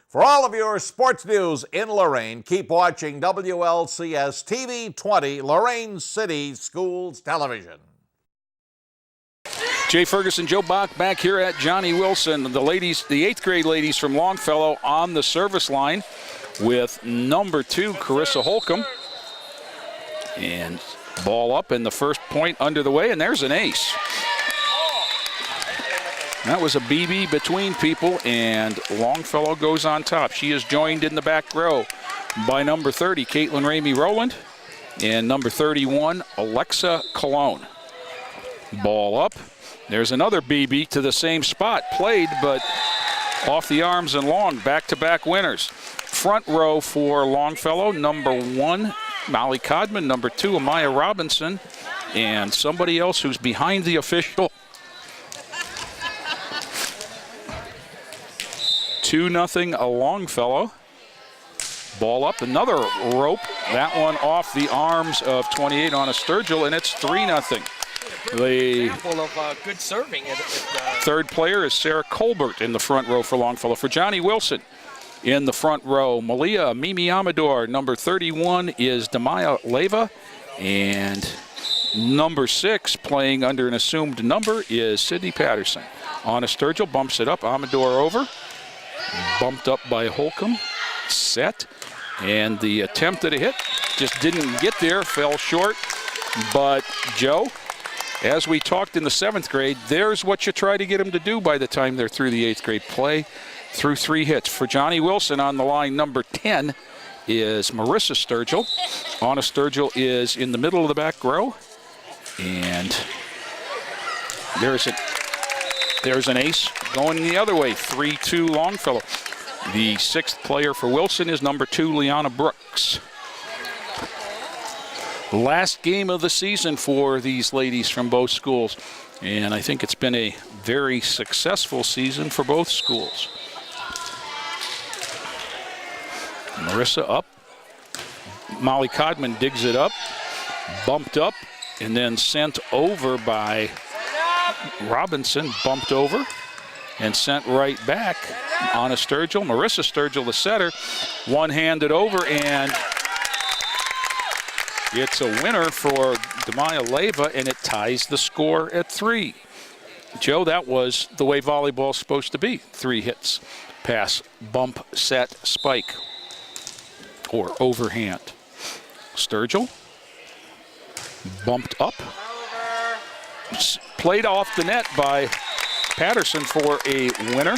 For all of your sports news in Lorain, keep watching WLCS TV 20, Lorain City Schools Television. Jay Ferguson, Joe Bach back here at Johnnie Wilson. The ladies, the 8th grade ladies from Longfellow on the service line with number 2, Carissa Holcomb. And ball up and the first point under the way, and there's an ace. That was a BB between people, and Longfellow goes on top. She is joined in the back row by number 30, Caitlin Ramey Rowland, and number 31, Alexa Cologne. Ball up. There's another BB to the same spot. Played, but off the arms and long. Back-to-back winners. Front row for Longfellow, number 1, Molly Codman, number 2, Amaya Robinson, and somebody else who's behind the official. 2-0 Longfellow. Ball up, another rope. That one off the arms of 28 on a Sturgill, and it's 3-0. The example of good serving. Third player is Sarah Colbert in the front row for Longfellow. For Johnnie Wilson in the front row, Malia Mimi Amador. Number 31 is Demaya Leva, and number 6, playing under an assumed number, is Sydney Patterson. On a Sturgill, bumps it up, Amador over. Bumped up by Holcomb, set, and the attempt at a hit just didn't get there, fell short. But Joe, as we talked in the 7th grade, there's what you try to get them to do by the time they're through the 8th grade play, through 3 hits. For Johnnie Wilson on the line, number 10 is Marissa Sturgill. Anna Sturgill is in the middle of the back row, and there's an ace going the other way, 3-2 Longfellow. The 6th player for Wilson is number 2, Liana Brooks. Last game of the season for these ladies from both schools, and I think it's been a very successful season for both schools. Marissa up. Molly Codman digs it up, bumped up, and then sent over by Robinson, bumped over and sent right back on a Sturgill. Marissa Sturgill, the setter, one-handed over, and it's a winner for Demaya Leva, and it ties the score at 3. Joe, that was the way volleyball's supposed to be. 3 hits, pass, bump, set, spike, or overhand. Sturgill, bumped up, played off the net by Patterson for a winner,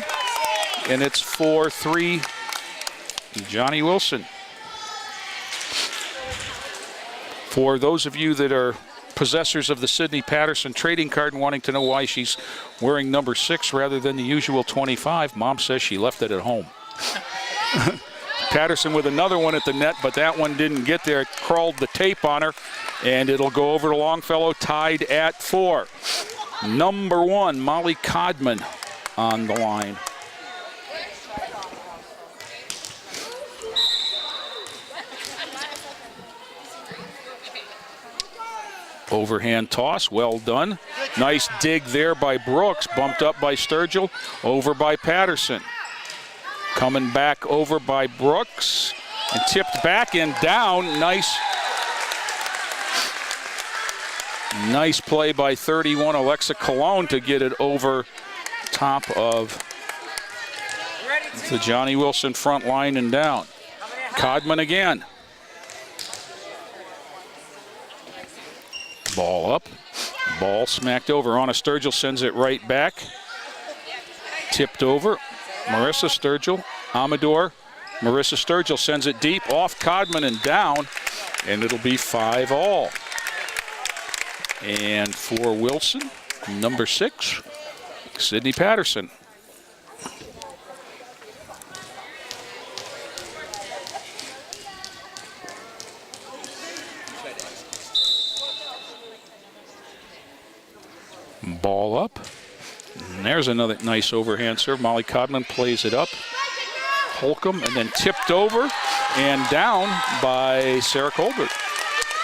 and it's 4-3 Johnnie Wilson. For those of you that are possessors of the Sydney Patterson trading card and wanting to know why she's wearing number 6 rather than the usual 25, Mom says she left it at home. Patterson with another one at the net, but that one didn't get there. It crawled the tape on her, and it'll go over to Longfellow, tied at 4. Number 1, Molly Codman on the line. Overhand toss, well done. Nice dig there by Brooks, bumped up by Sturgill, over by Patterson. Coming back over by Brooks, and tipped back and down. Nice play by 31, Alexa Cologne, to get it over top of the Johnnie Wilson front line and down. Codman again. Ball up, ball smacked over. Anna Sturgill sends it right back. Tipped over. Marissa Sturgill, Amador. Marissa Sturgill sends it deep, off Codman and down, and it'll be 5-all. And for Wilson, number 6, Sydney Patterson. Ball up. And there's another nice overhand serve. Molly Codman plays it up. Holcomb, and then tipped over and down by Sarah Colbert.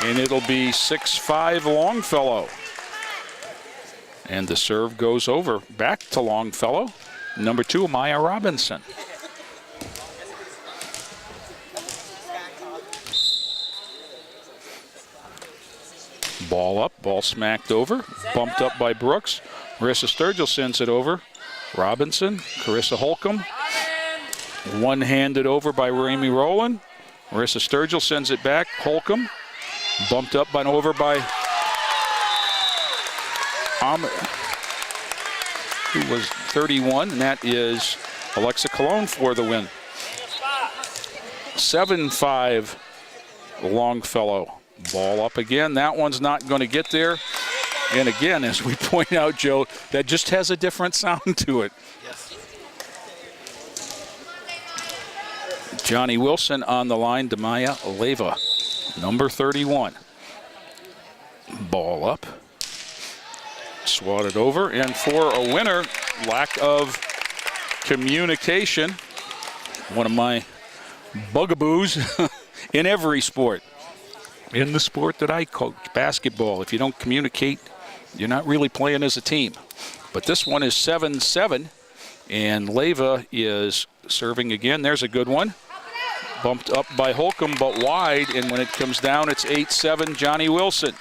And it'll be 6-5 Longfellow. And the serve goes over back to Longfellow. Number 2, Maya Robinson. Ball up, ball smacked over, bumped up by Brooks. Marissa Sturgill sends it over. Robinson, Carissa Holcomb. One-handed over by Ramey Rowland. Marissa Sturgill sends it back. Holcomb, bumped up and over by who was 31, and that is Alexa Colon for the win. 7-5 Longfellow. Ball up again. That one's not going to get there. And again, as we point out, Joe, that just has a different sound to it. Yes. Johnnie Wilson on the line. Demaya Leva, number 31. Ball up. Swatted over. And for a winner, lack of communication. One of my bugaboos in every sport. In the sport that I coach, basketball, if you don't communicate, you're not really playing as a team. But this one is 7-7, and Leva is serving again. There's a good one. Bumped up by Holcomb, but wide, and when it comes down, it's 8-7, Johnnie Wilson.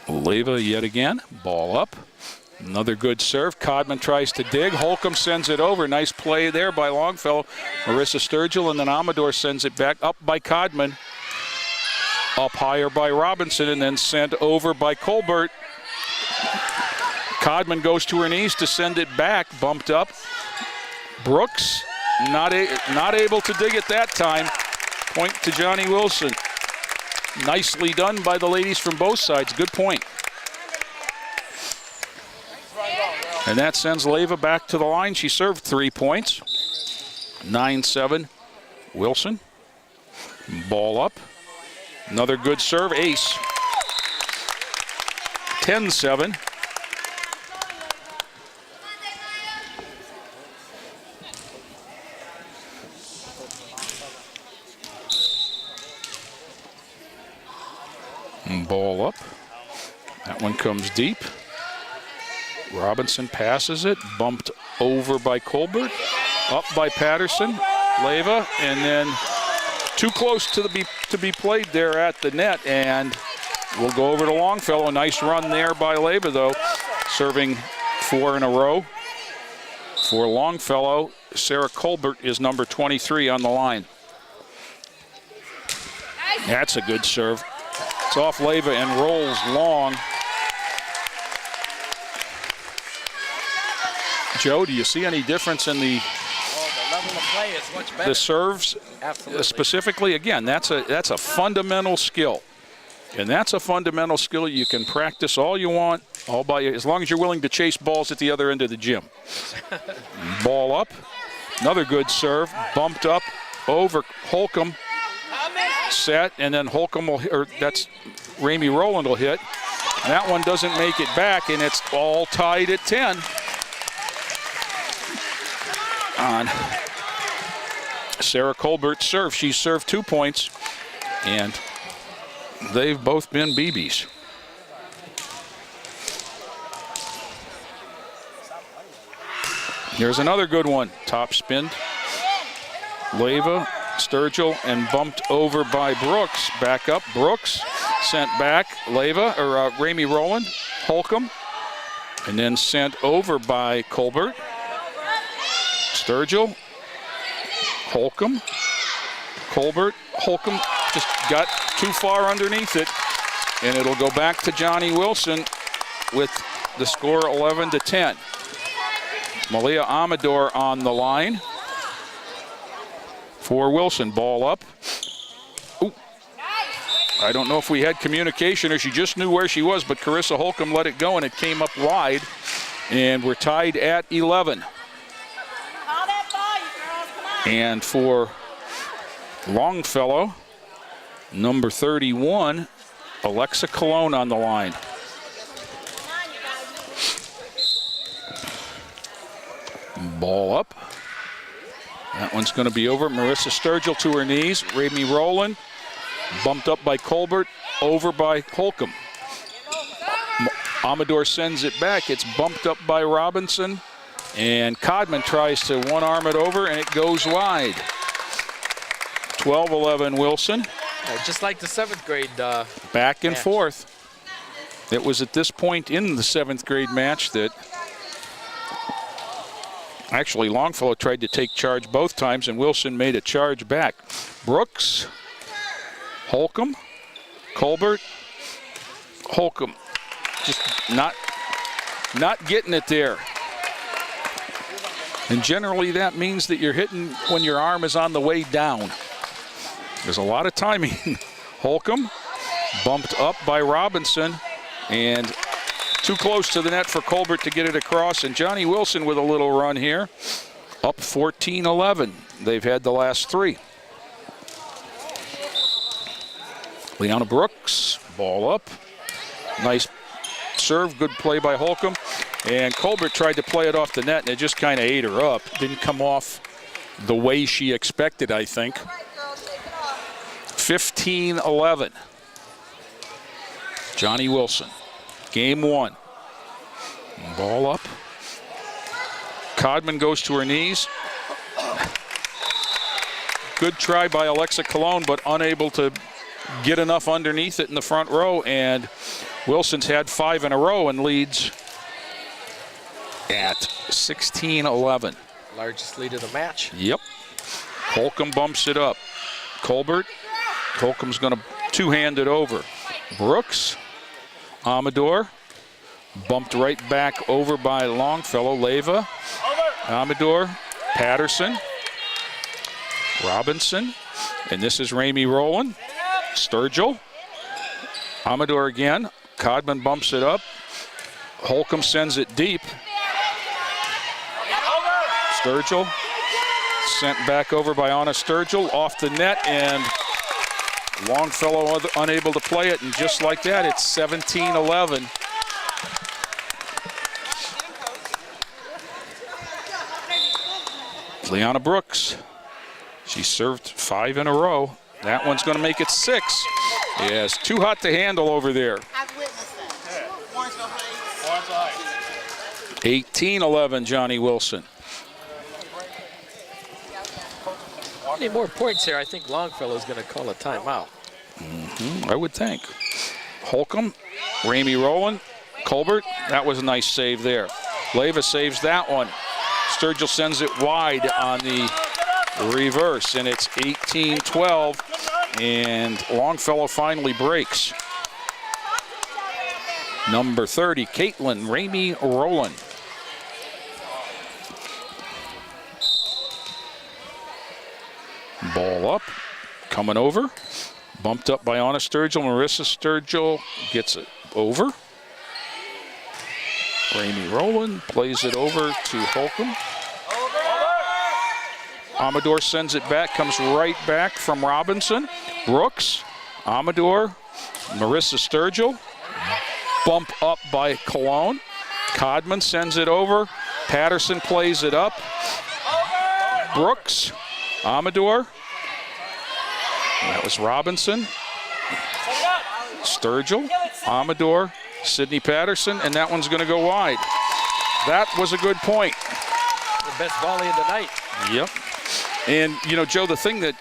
Leva yet again, ball up. Another good serve. Codman tries to dig. Holcomb sends it over. Nice play there by Longfellow. Marissa Sturgill, and then Amador sends it back up by Codman. Up higher by Robinson, and then sent over by Colbert. Codman goes to her knees to send it back. Bumped up. Brooks not able to dig it that time. Point to Johnnie Wilson. Nicely done by the ladies from both sides. Good point. And that sends Leva back to the line. She served 3 points. 9-7 Wilson. Ball up. Another good serve. Ace. 10-7. Ball up. That one comes deep. Robinson passes it, bumped over by Colbert, up by Patterson, Leva, and then too close to be played there at the net, and we'll go over to Longfellow. A nice run there by Leva, though, serving 4 in a row. For Longfellow, Sarah Colbert is number 23 on the line. That's a good serve. It's off Leva and rolls long. Joe, do you see any difference in the level of play is much better. The serves? Absolutely. Specifically, again, that's a fundamental skill. And that's a fundamental skill you can practice all you want, as long as you're willing to chase balls at the other end of the gym. Ball up. Another good serve. Bumped up over Holcomb. Set, and then Holcomb that's Ramey Rowland will hit. And that one doesn't make it back, and it's all tied at 10. On Sarah Colbert's serve. She served 2 points, and they've both been BBs. Here's another good one. Top spin. Leva, Sturgill, and bumped over by Brooks. Back up. Brooks sent back. Leva, or Ramey Rowland. Holcomb. And then sent over by Colbert. Sturgill, Holcomb, Colbert, Holcomb just got too far underneath it, and it'll go back to Johnnie Wilson with the score 11-10. Malia Amador on the line for Wilson. Ball up. Ooh. I don't know if we had communication or she just knew where she was, but Carissa Holcomb let it go, and it came up wide, and we're tied at 11. And for Longfellow, number 31, Alexa Colon on the line. Ball up. That one's going to be over. Marissa Sturgill to her knees. Ramey Rowland, bumped up by Colbert, over by Holcomb. Amador sends it back. It's bumped up by Robinson. And Codman tries to one-arm it over, and it goes wide. 12-11 Wilson. Just like the 7th grade back and match. forth. It was at this point in the 7th grade match that actually Longfellow tried to take charge both times, and Wilson made a charge back. Brooks, Holcomb, Colbert, Holcomb. Just not getting it there. And generally that means that you're hitting when your arm is on the way down. There's a lot of timing. Holcomb bumped up by Robinson and too close to the net for Colbert to get it across. And Johnnie Wilson with a little run here. Up 14-11. They've had the last 3. Leona Brooks, ball up. Nice serve, good play by Holcomb. And Colbert tried to play it off the net, and it just kind of ate her up. Didn't come off the way she expected, I think. 15-11. Johnnie Wilson, game 1. Ball up. Codman goes to her knees. Good try by Alexa Colon, but unable to get enough underneath it in the front row. And Wilson's had 5 in a row and leads at 16-11. Largest lead of the match. Yep. Holcomb bumps it up. Colbert. Holcomb's going to two-hand it over. Brooks. Amador. Bumped right back over by Longfellow. Leyva. Amador. Patterson. Robinson. And this is Ramey Rowland. Sturgill. Amador again. Codman bumps it up. Holcomb sends it deep. Sturgill sent back over by Anna Sturgill off the net, and Longfellow unable to play it, and just like that, it's 17-11. Leona Brooks, she served 5 in a row. That one's going to make it 6. Yes, too hot to handle over there. 18-11, Johnnie Wilson. Any more points here, I think Longfellow's going to call a timeout. I would think. Holcomb, Ramey Rowland, Colbert. That was a nice save there. Leyva saves that one. Sturgill sends it wide on the reverse, and it's 18-12, and Longfellow finally breaks. Number 30, Caitlin Ramey Rowland. Ball up, coming over. Bumped up by Anna Sturgill. Marissa Sturgill gets it over. Ramey Rowland plays it over to Holcomb. Amador sends it back, comes right back from Robinson. Brooks, Amador, Marissa Sturgill. Bump up by Cologne. Codman sends it over. Patterson plays it up. Brooks, Amador. That was Robinson. Sturgill, Amador, Sydney Patterson, and that one's going to go wide. That was a good point. The best volley of the night. Yep. And, you know, Joe, the thing that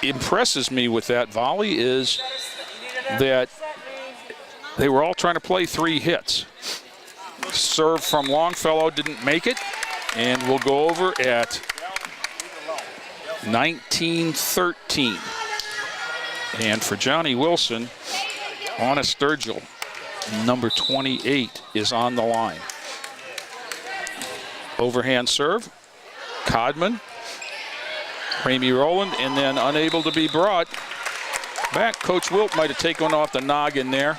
impresses me with that volley is that they were all trying to play 3 hits. Serve from Longfellow didn't make it, and we'll go over at 19-13. And for Johnnie Wilson, Anna Sturgill, number 28, is on the line. Overhand serve. Codman, Ramey Rowland, and then unable to be brought back. Coach Wilt might have taken off the noggin there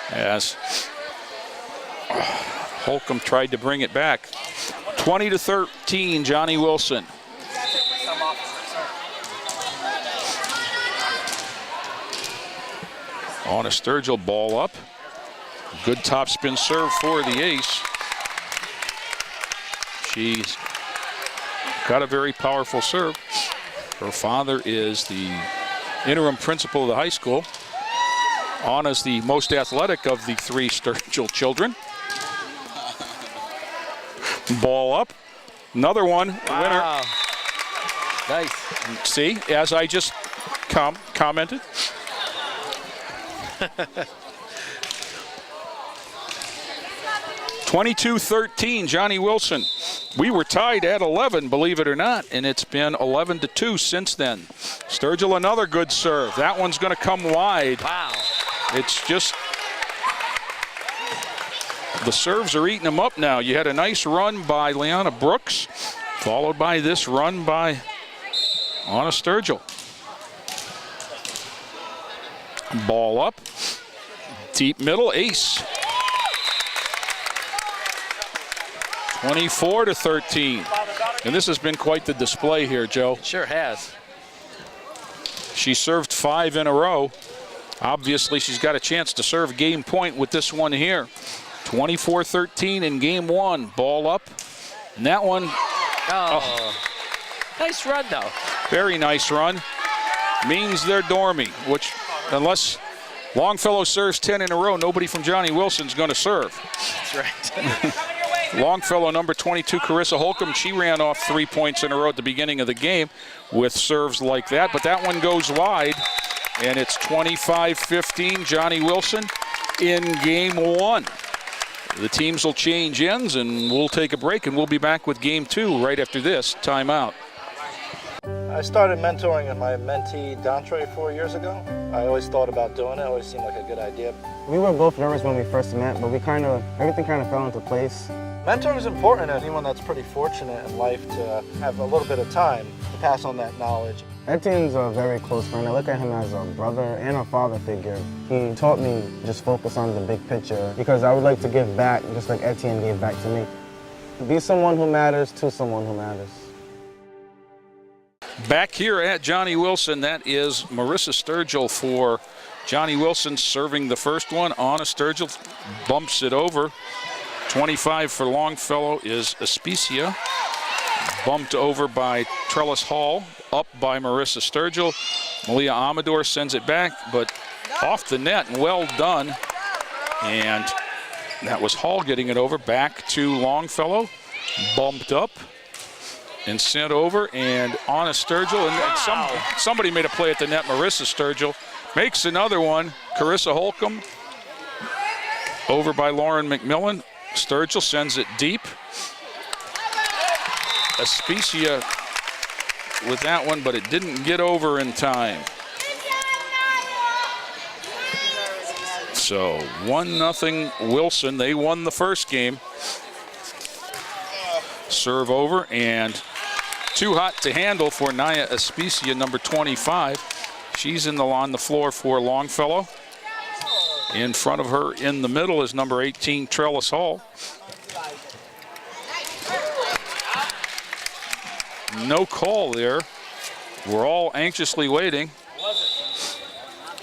as Holcomb tried to bring it back. 20-13, Johnnie Wilson. Anna Sturgill, ball up. Good topspin serve for the ace. She's got a very powerful serve. Her father is the interim principal of the high school. Anna's the most athletic of the 3 Sturgill children. Ball up. Another one. Wow. Winner. Nice. See, as I just commented. 22-13, Johnnie Wilson. We were tied at 11, believe it or not, and it's been 11-2 since then. Sturgill, another good serve. That one's going to come wide. Wow. It's just, the serves are eating them up now. You had a nice run by Leanna Brooks, followed by this run by Anna Sturgill. Ball up, deep middle, ace. 24-13. And this has been quite the display here, Joe. It sure has. She served 5 in a row. Obviously, she's got a chance to serve game point with this one here. 24-13 in game 1. Ball up. And that one. Oh. Nice run, though. Very nice run. Means they're dormy, which, unless Longfellow serves 10 in a row, nobody from Johnnie Wilson's going to serve. That's right. Longfellow, number 22, Carissa Holcomb, she ran off 3 points in a row at the beginning of the game with serves like that, but that one goes wide, and it's 25-15, Johnnie Wilson in game 1. The teams will change ends, and we'll take a break, and we'll be back with game 2 right after this timeout. I started mentoring my mentee, Dantre, 4 years ago. I always thought about doing it. It always seemed like a good idea. We were both nervous when we first met, but everything kind of fell into place. Mentoring is important to anyone that's pretty fortunate in life to have a little bit of time to pass on that knowledge. Etienne's a very close friend. I look at him as a brother and a father figure. He taught me just focus on the big picture because I would like to give back just like Etienne gave back to me. Be someone who matters to someone who matters. Back here at Johnnie Wilson, that is Marissa Sturgill for Johnnie Wilson serving the first one. Anna Sturgill bumps it over. 25 for Longfellow is Aspicia. Bumped over by Trellis Hall. Up by Marissa Sturgill. Malia Amador sends it back, but off the net and well done. And that was Hall getting it over. Back to Longfellow. Bumped up and sent over, and Anna Sturgill, and somebody made a play at the net. Marissa Sturgill makes another one. Carissa Holcomb over by Lauren McMillan. Sturgill sends it deep. Aspicia with that one, but it didn't get over in time. So 1-0 Wilson. They won the first game. Serve over, and too hot to handle for Naya Aspicia, number 25. She's on the floor for Longfellow. In front of her in the middle is number 18, Trellis Hall. No call there. We're all anxiously waiting.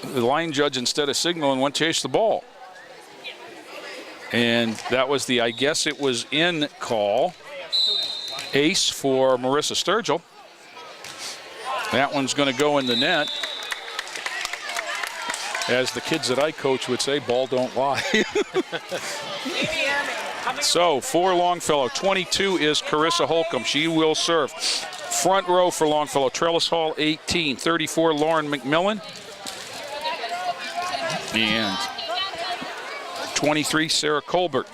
The line judge, instead of signaling, went to chase the ball. And that was the, I guess it was in call. Ace for Marissa Sturgill. That one's going to go in the net. As the kids that I coach would say, ball don't lie. So for Longfellow, 22 is Carissa Holcomb. She will serve. Front row for Longfellow, Trellis Hall, 18. 34, Lauren McMillan. And 23, Sarah Colbert.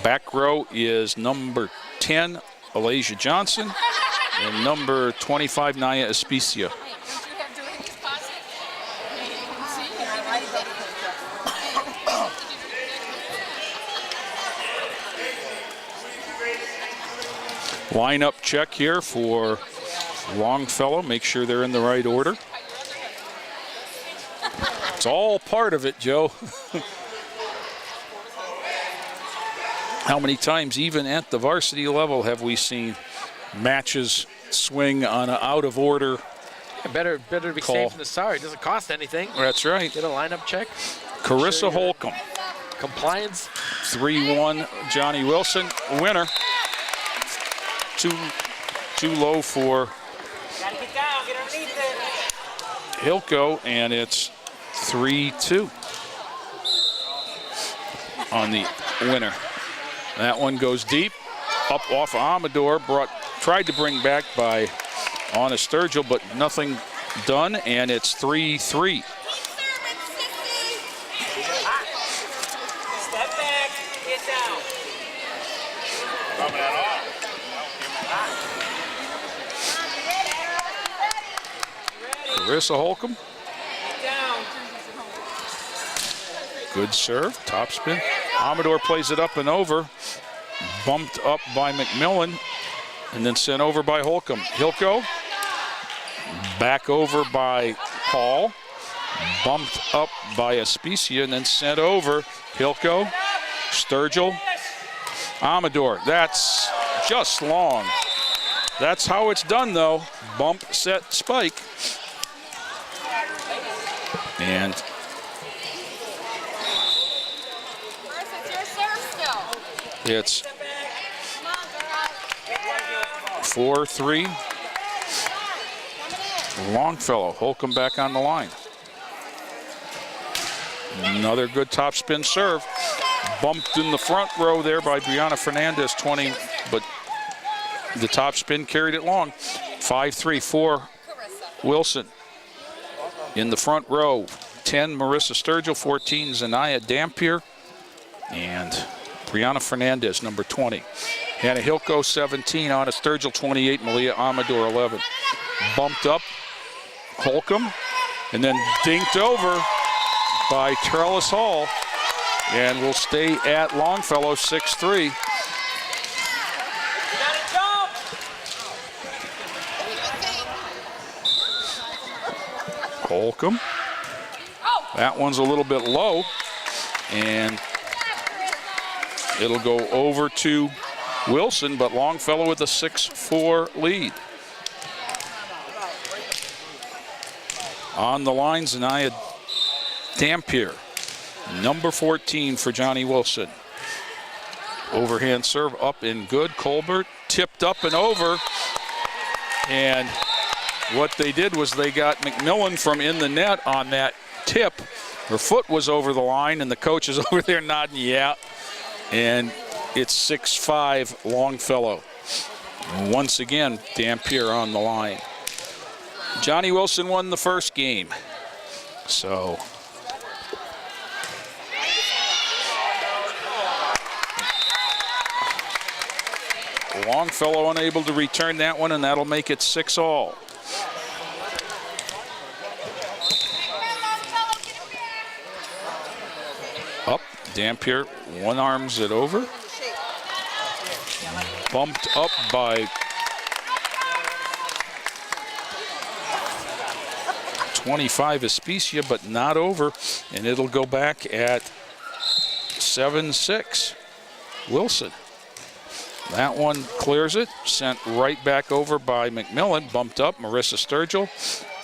Back row is number 10, Alasia Johnson, and number 25, Naya Aspicia. Lineup check here for Longfellow. Make sure they're in the right order. It's all part of it, Joe. How many times, even at the varsity level, have we seen matches swing on an out of order? Yeah, better to be call. safe than sorry. It doesn't cost anything. That's right. Get a lineup check. Carissa Holcomb. Compliance. 3-1 Johnnie Wilson. Winner. Too low for Hilco, and it's 3-2 on the winner. That one goes deep, up off Amador, tried to bring back by Honest Sturgill, but nothing done, and it's 3-3. Step back, get down. Carissa Holcomb. Good serve, topspin. Amador plays it up and over. Bumped up by McMillan and then sent over by Holcomb. Hilko, back over by Hall. Bumped up by Aspicia and then sent over. Hilko, Sturgill, Amador. That's just long. That's how it's done though. Bump, set, spike. And it's 4-3. Longfellow. Holcomb back on the line. Another good topspin serve. Bumped in the front row there by Brianna Fernandez, 20, but the topspin carried it long. 5-3 for Wilson. In the front row, 10, Marissa Sturgill, 14, Zanaya Dampier, and Brianna Fernandez, number 20. Hannah Hilko, 17, Anna Sturgill, 28, Malia Amador, 11. Bumped up, Holcomb, and then dinked over by Trellis Hall, and will stay at Longfellow, 6-3. Holcomb. That one's a little bit low, and it'll go over to Wilson, but Longfellow with a 6-4 lead. On the line, Zanaya Dampier, number 14 for Johnnie Wilson. Overhand serve up and good. Colbert tipped up and over, and what they did was they got McMillan from in the net on that tip. Her foot was over the line, and the coach is over there nodding, yeah. And it's 6-5 Longfellow. Once again, Dampier on the line. Johnnie Wilson won the first game. So Longfellow unable to return that one, and that'll make it 6-all. Up, Dampier one-arms it over. Bumped up by 25 Aspicia, but not over, and it'll go back at 7-6 Wilson. That one clears it, sent right back over by McMillan, bumped up, Marissa Sturgill,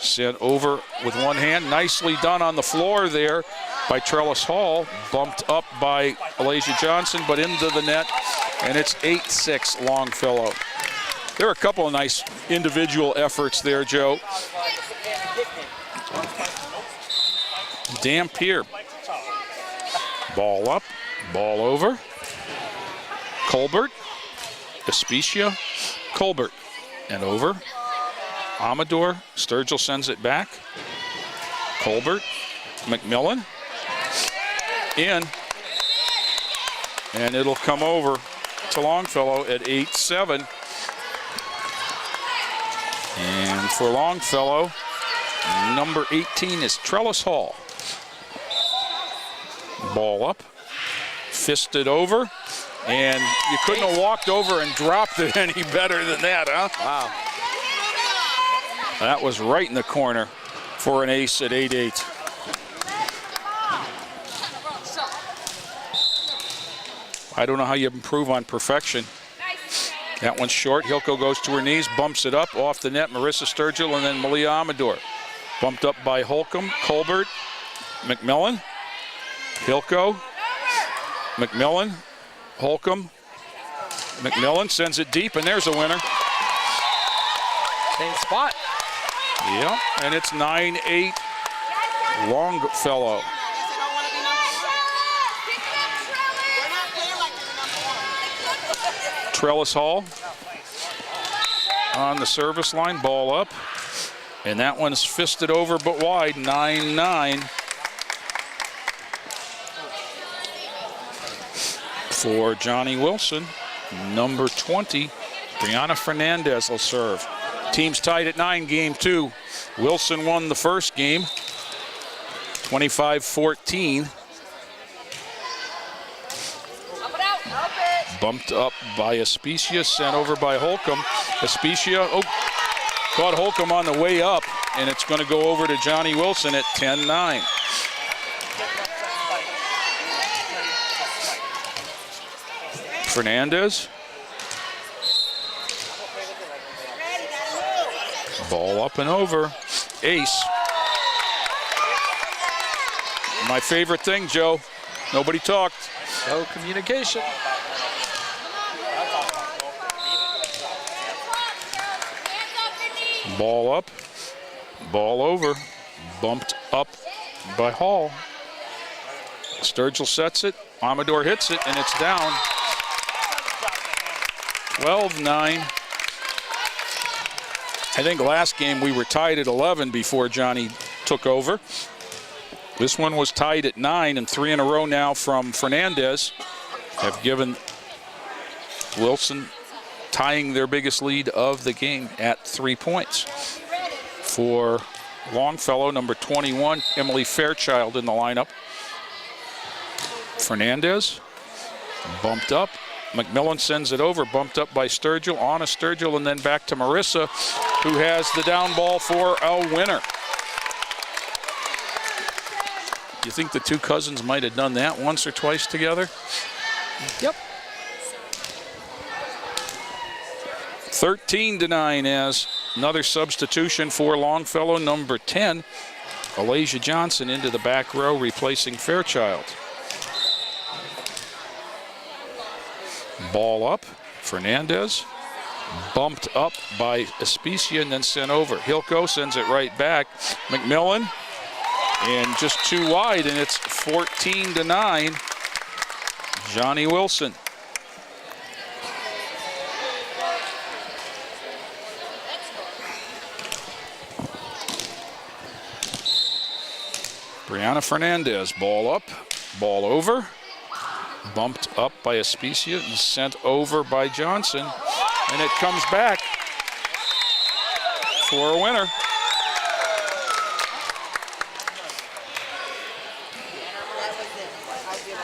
sent over with one hand, nicely done on the floor there by Trellis Hall, bumped up by Alasia Johnson, but into the net, and it's 8-6 Longfellow. There are a couple of nice individual efforts there, Joe. Dampier, ball up, ball over. Colbert, Aspicia, Colbert, and over. Amador, Sturgill sends it back. Colbert, McMillan, in, and it'll come over to Longfellow at 8-7. And for Longfellow, number 18 is Trellis Hall. Ball up, fisted over, and you couldn't have walked over and dropped it any better than that, huh? Wow. That was right in the corner for an ace at 8-8. I don't know how you improve on perfection. That one's short. Hilko goes to her knees, bumps it up off the net. Marissa Sturgill, and then Malia Amador. Bumped up by Holcomb, Colbert, McMillan, Hilko, McMillan, Holcomb, McMillan sends it deep, and there's a winner. Same spot. Yeah, and it's 9-8 Longfellow. Trellis Hall on the service line, ball up. And that one's fisted over but wide, 9-9. For Johnnie Wilson, number 20, Brianna Fernandez will serve. Teams tied at 9, game 2. Wilson won the first game, 25-14. Bumped up by Especia, sent over by Holcomb. Especia, caught Holcomb on the way up, and it's going to go over to Johnnie Wilson at 10-9. Fernandez. Ball up and over. Ace. My favorite thing, Joe. Nobody talked. No communication. Ball up, ball over, bumped up by Hall. Sturgill sets it, Amador hits it, and it's down. 12-9. I think last game we were tied at 11 before Johnnie took over. This one was tied at 9, and 3 in a row now from Fernandez have given Wilson tying their biggest lead of the game at 3 points. For Longfellow, number 21, Emily Fairchild in the lineup. Fernandez bumped up. McMillan sends it over, bumped up by Sturgill, on a Sturgill, and then back to Marissa, who has the down ball for a winner. Do you think the two cousins might have done that once or twice together? Yep. 13-9 as another substitution for Longfellow, number 10, Alasia Johnson into the back row, replacing Fairchild. Ball up, Fernandez, bumped up by Especia and then sent over. Hilko sends it right back. McMillan, and just too wide, and it's 14-9, Johnnie Wilson. Brianna Fernandez, ball up, ball over. Bumped up by Especia and sent over by Johnson. And it comes back for a winner.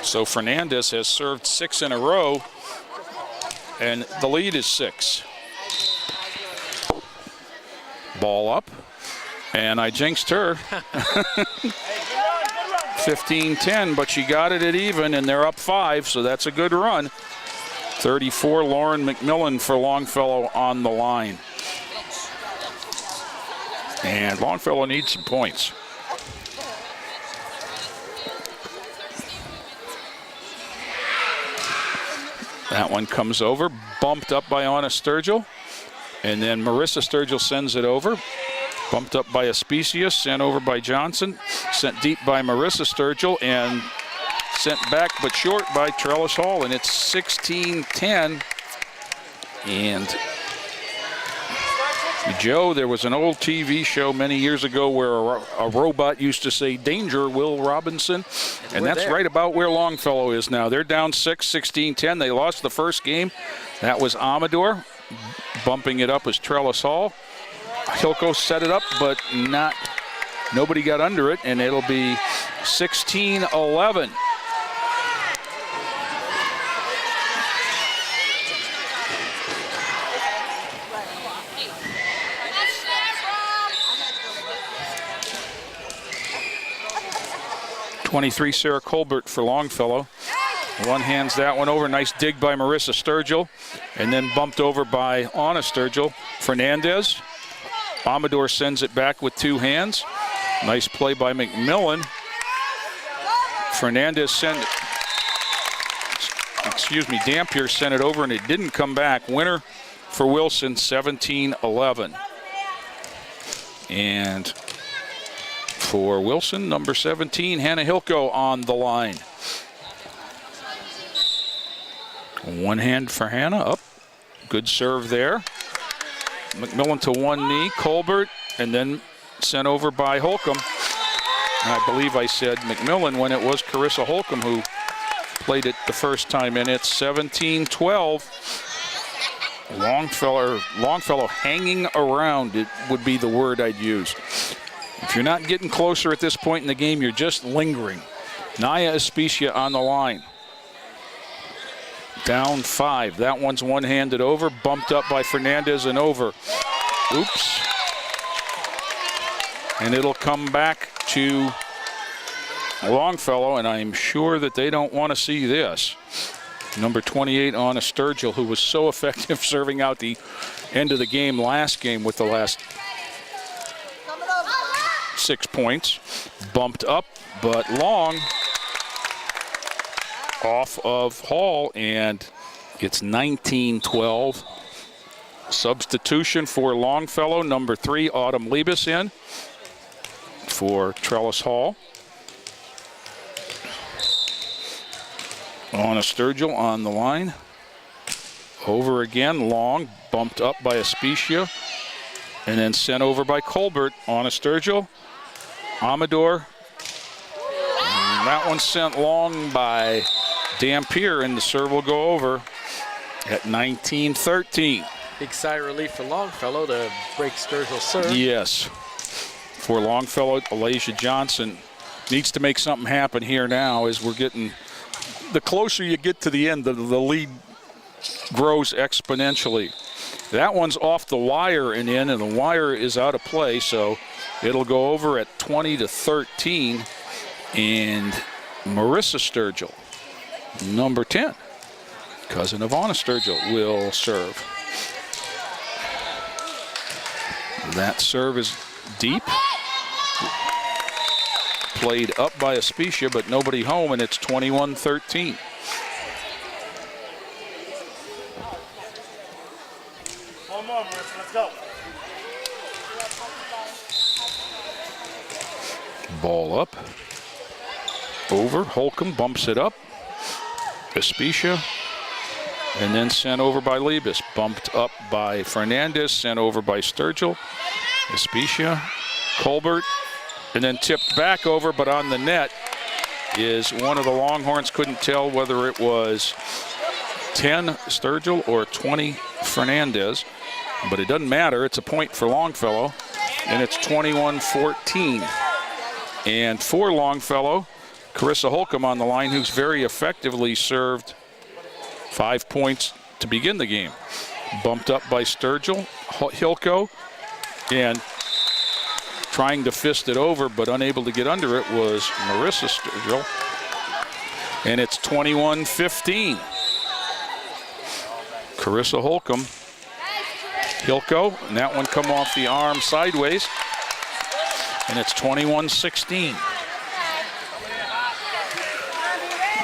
So Fernandez has served 6 in a row, and the lead is 6. Ball up, and I jinxed her. 15-10, but she got it at even, and they're up 5, so that's a good run. 34, Lauren McMillan for Longfellow on the line. And Longfellow needs some points. That one comes over, bumped up by Anna Sturgill, and then Marissa Sturgill sends it over. Bumped up by Especia, sent over by Johnson, sent deep by Marissa Sturgill, and sent back but short by Trellis Hall, and it's 16-10. And Joe, there was an old TV show many years ago where a robot used to say, "Danger, Will Robinson," and that's right about where Longfellow is now. They're down 6, 16-10. They lost the first game. That was Amador. Bumping it up was Trellis Hall. Hilko set it up, but nobody got under it, and it'll be 16-11. .23 Sarah Colbert for Longfellow. One hands that one over. Nice dig by Marissa Sturgill, and then bumped over by Anna Sturgill. Fernandez. Amador sends it back with 2 hands. Nice play by McMillan. Fernandez Dampier sent it over, and it didn't come back. Winner for Wilson, 17-11. And For Wilson, number 17, Hannah Hilko on the line. One hand for Hannah, up. Good serve there. McMillan to one knee, Colbert, and then sent over by Holcomb. And I believe I said McMillan when it was Carissa Holcomb who played it the first time, and it's 17-12. Longfellow hanging around, it would be the word I'd use. If you're not getting closer at this point in the game, you're just lingering. Naya Especia on the line. Down 5. That one's one-handed over, bumped up by Fernandez and over. Oops. And it'll come back to Longfellow, and I'm sure that they don't want to see this. Number 28, Anna Sturgill, who was so effective serving out the end of the game last game with the last 6 points. Bumped up, but long off of Hall, and it's 19-12. Substitution for Longfellow, number 3, Autumn Liebes in for Trellis Hall. Anna Sturgill on the line. Over again, long, bumped up by Especia, and then sent over by Colbert. Anna Sturgill, Amador. And that one sent long by Dampier, and the serve will go over at 19-13. Big sigh of relief for Longfellow to break Sturgill's serve. Yes. For Longfellow, Alasia Johnson needs to make something happen here now as we're getting, the closer you get to the end, the lead grows exponentially. That one's off the wire and in, and the wire is out of play, so it'll go over at 20-13. And Marissa Sturgill, number 10, cousin of Anna Sturgill, will serve. That serve is deep. Played up by Especia, but nobody home, and it's 21-13. One more, Marissa, let's go. Ball up. Over. Holcomb bumps it up. Especia. And then sent over by Liebes. Bumped up by Fernandez. Sent over by Sturgill. Especia. Colbert. And then tipped back over, but on the net is one of the Longhorns. Couldn't tell whether it was 10 Sturgill or 20 Fernandez. But it doesn't matter. It's a point for Longfellow. And it's 21-14. And for Longfellow, Carissa Holcomb on the line, who's very effectively served 5 points to begin the game. Bumped up by Sturgill, Hilko, and trying to fist it over, but unable to get under it was Marissa Sturgill. And it's 21-15. Carissa Holcomb, Hilko, and that one come off the arm sideways. And it's 21-16.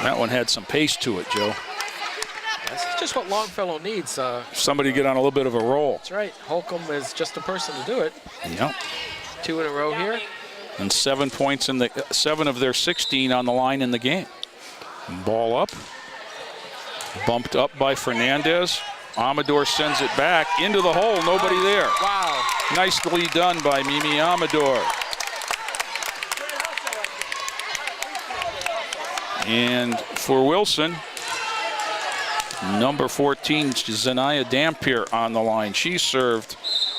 That one had some pace to it, Joe. That's just what Longfellow needs. Somebody get on a little bit of a roll. That's right. Holcomb is just a person to do it. Yep. 2 in a row here. And 7 points in the 7 of their 16 on the line in the game. Ball up. Bumped up by Fernandez. Amador sends it back into the hole. Nobody there. Wow. Nicely done by Mimi Amador. And for Wilson, number 14, Zanaya Dampier on the line. She served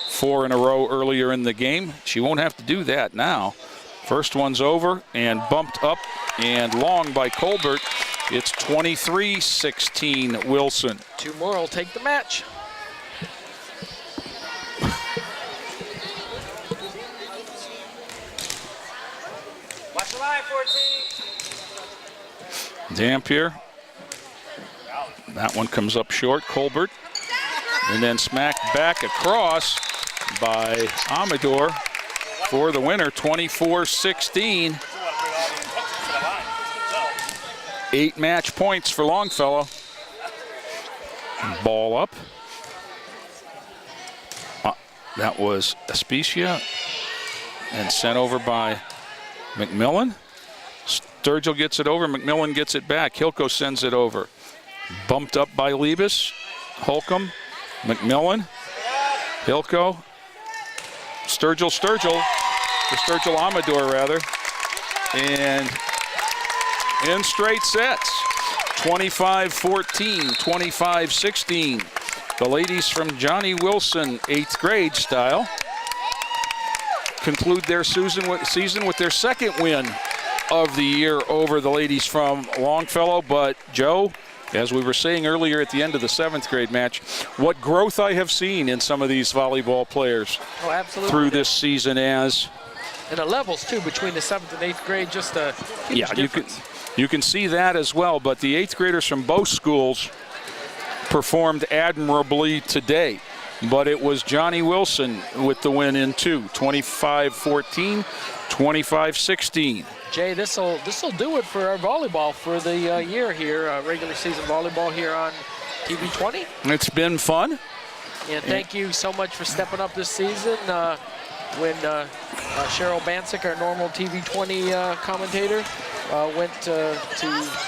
4 in a row earlier in the game. She won't have to do that now. First one's over and bumped up and long by Colbert. It's 23-16 Wilson. 2 more will take the match. Watch the line, 14. Dampier. That one comes up short, Colbert. And then smacked back across by Amador for the winner, 24-16. 8 match points for Longfellow. Ball up. That was Especia and sent over by McMillan. Sturgill gets it over. McMillan gets it back. Hilko sends it over. Bumped up by Liebes. Holcomb. McMillan. Hilko. Sturgill. Or Sturgill Amador, rather. And in straight sets. 25-14, 25-16. The ladies from Johnnie Wilson, 8th grade style, conclude their season with their second win of the year over the ladies from Longfellow. But, Joe, as we were saying earlier at the end of the 7th grade match, what growth I have seen in some of these volleyball players through this season as... And the levels, too, between the 7th and 8th grade, just a huge difference. You can see that as well, but the 8th graders from both schools performed admirably today. But it was Johnnie Wilson with the win in 2, 25-14, 25-16. Jay, this'll do it for our volleyball for the year here, regular season volleyball here on TV 20. It's been fun. And thank you so much for stepping up this season. When Cheryl Bancic, our normal TV 20 commentator, went to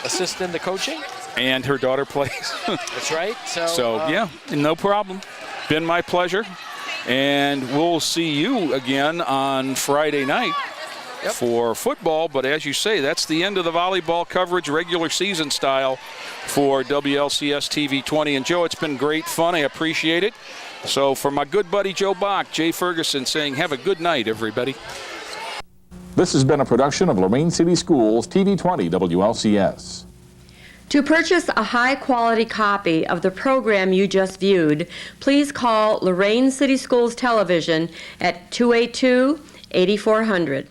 assist in the coaching. And her daughter plays. That's right. So yeah, no problem. Been my pleasure. And we'll see you again on Friday night for football. But as you say, that's the end of the volleyball coverage, regular season style, for WLCS TV 20. And Joe, it's been great fun. I appreciate it. So for my good buddy Joe Bach, Jay Ferguson saying have a good night, everybody. This has been a production of Lorraine City Schools TV 20 WLCS. To purchase a high-quality copy of the program you just viewed, please call Lorraine City Schools Television at 282-8400.